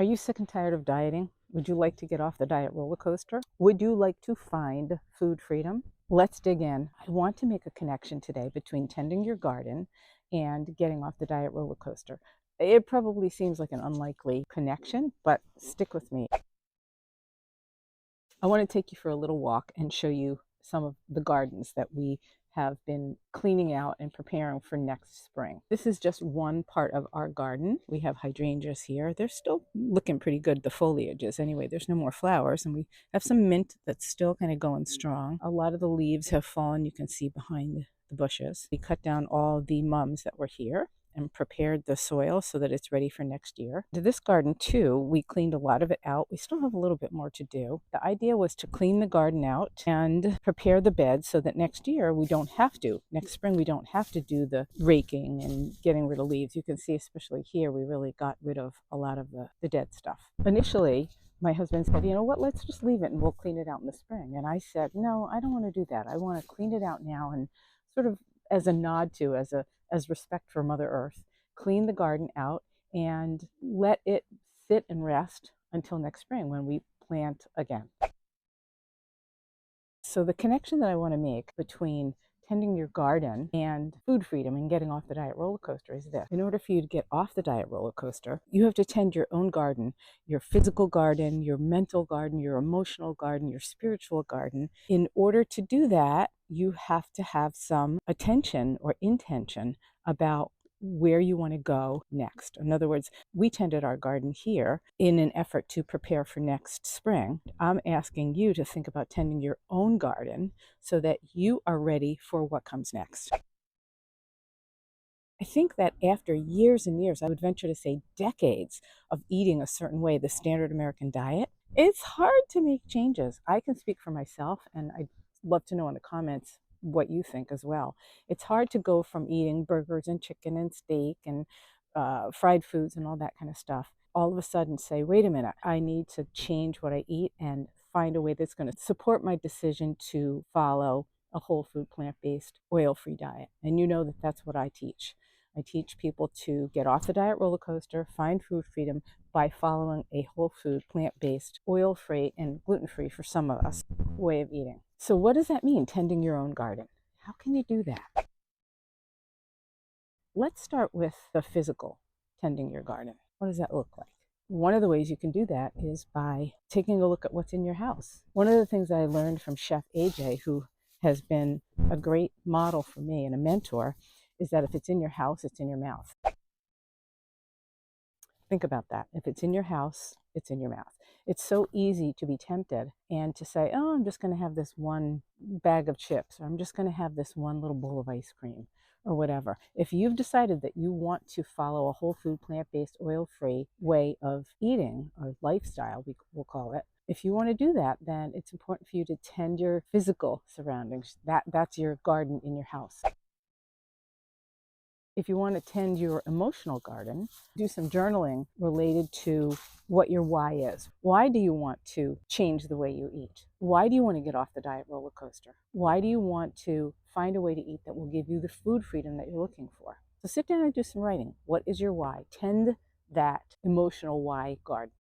Are you sick and tired of dieting? Would you like to get off the diet roller coaster? Would you like to find food freedom? Let's dig in. I want to make a connection today between tending your garden and getting off the diet roller coaster. It probably seems like an unlikely connection, but stick with me. I want to take you for a little walk and show you some of the gardens that we have been cleaning out and preparing for next spring. This is just one part of our garden. We have hydrangeas here. They're still looking pretty good, the foliage is. Anyway, there's no more flowers, and we have some mint that's still kind of going strong. A lot of the leaves have fallen, you can see behind the bushes. We cut down all the mums that were here and prepared the soil so that it's ready for next year. To this garden too, we cleaned a lot of it out. We still have a little bit more to do. The idea was to clean the garden out and prepare the beds so that next year we don't have to. Next spring we don't have to do the raking and getting rid of leaves. You can see especially here we really got rid of a lot of the dead stuff. Initially, my husband said, you know what, let's just leave it and we'll clean it out in the spring. And I said, no, I don't want to do that. I want to clean it out now and sort of as a nod to, as respect for Mother Earth, clean the garden out and let it sit and rest until next spring when we plant again. So the connection that I want to make between tending your garden and food freedom and getting off the diet roller coaster is this. In order for you to get off the diet roller coaster, you have to tend your own garden, your physical garden, your mental garden, your emotional garden, your spiritual garden. In order to do that, you have to have some attention or intention about where you want to go next. In other words, we tended our garden here in an effort to prepare for next spring. I'm asking you to think about tending your own garden so that you are ready for what comes next. I think that after years and years, I would venture to say decades of eating a certain way, the standard American diet, it's hard to make changes. I can speak for myself, and I'd love to know in the comments what you think as well. It's hard to go from eating burgers and chicken and steak and fried foods and all that kind of stuff, all of a sudden say, wait a minute, I need to change what I eat and find a way that's going to support my decision to follow a whole food, plant-based, oil-free diet. And you know that that's what I teach. I teach people to get off the diet roller coaster, find food freedom by following a whole food, plant-based, oil-free, and gluten-free for some of us way of eating. So what does that mean, tending your own garden? How can you do that? Let's start with the physical, tending your garden. What does that look like? One of the ways you can do that is by taking a look at what's in your house. One of the things I learned from Chef AJ, who has been a great model for me and a mentor, is that if it's in your house, it's in your mouth. Think about that. If it's in your house, it's in your mouth. It's so easy to be tempted and to say, oh, I'm just going to have this one bag of chips, or I'm just going to have this one little bowl of ice cream, or whatever. If you've decided that you want to follow a whole food, plant-based, oil-free way of eating, or lifestyle, we'll call it, if you want to do that, then it's important for you to tend your physical surroundings. That's your garden in your house. If you want to tend your emotional garden, do some journaling related to what your why is. Why do you want to change the way you eat? Why do you want to get off the diet roller coaster? Why do you want to find a way to eat that will give you the food freedom that you're looking for? So sit down and do some writing. What is your why? Tend that emotional why garden.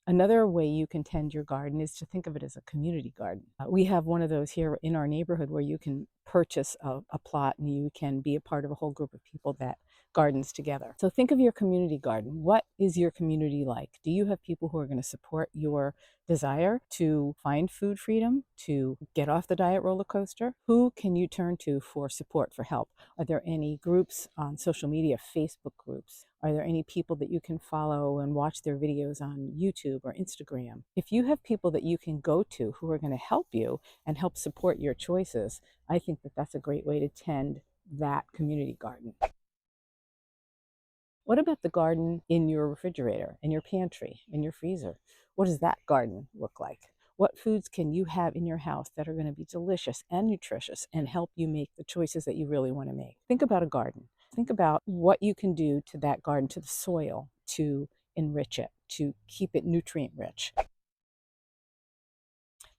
Another way you can tend your garden is to think of it as a community garden. We have one of those here in our neighborhood where you can purchase a plot and you can be a part of a whole group of people that gardens together. So think of your community garden. What is your community like? Do you have people who are going to support your desire to find food freedom, to get off the diet roller coaster? Who can you turn to for support, for help? Are there any groups on social media, Facebook groups? Are there any people that you can follow and watch their videos on YouTube or Instagram? If you have people that you can go to who are going to help you and help support your choices, I think that that's a great way to tend that community garden. What about the garden in your refrigerator, in your pantry, in your freezer? What does that garden look like? What foods can you have in your house that are going to be delicious and nutritious and help you make the choices that you really want to make? Think about a garden. Think about what you can do to that garden, to the soil, to enrich it, to keep it nutrient rich.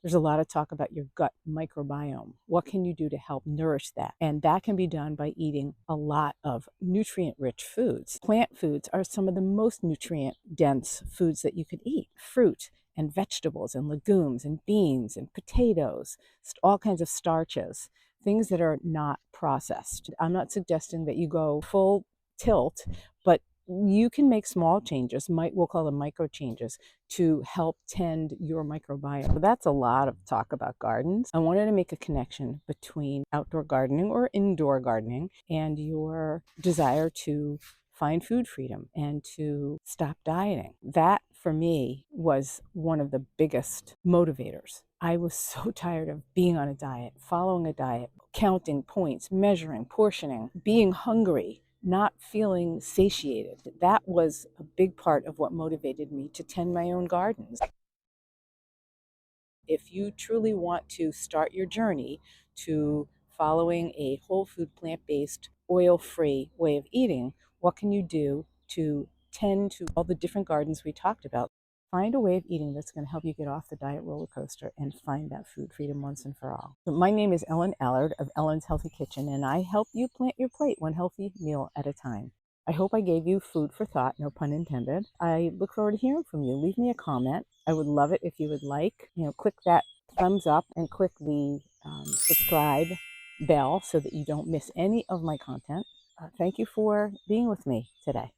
There's a lot of talk about your gut microbiome. What can you do to help nourish that? And that can be done by eating a lot of nutrient-rich foods. Plant foods are some of the most nutrient-dense foods that you could eat. Fruit and vegetables and legumes and beans and potatoes, all kinds of starches, things that are not processed. I'm not suggesting that you go full tilt, but you can make small changes, we'll call them micro changes, to help tend your microbiome. So that's a lot of talk about gardens. I wanted to make a connection between outdoor gardening or indoor gardening and your desire to find food freedom and to stop dieting. That, for me, was one of the biggest motivators. I was so tired of being on a diet, following a diet, counting points, measuring, portioning, being hungry, not feeling satiated. That was a big part of what motivated me to tend my own gardens. If you truly want to start your journey to following a whole food, plant-based, oil-free way of eating, what can you do to tend to all the different gardens we talked about? Find a way of eating that's going to help you get off the diet roller coaster and find that food freedom once and for all. So my name is Ellen Allard of Ellen's Healthy Kitchen, and I help you plant your plate one healthy meal at a time. I hope I gave you food for thought, no pun intended. I look forward to hearing from you. Leave me a comment. I would love it if you would click that thumbs up and click the subscribe bell so that you don't miss any of my content. Thank you for being with me today.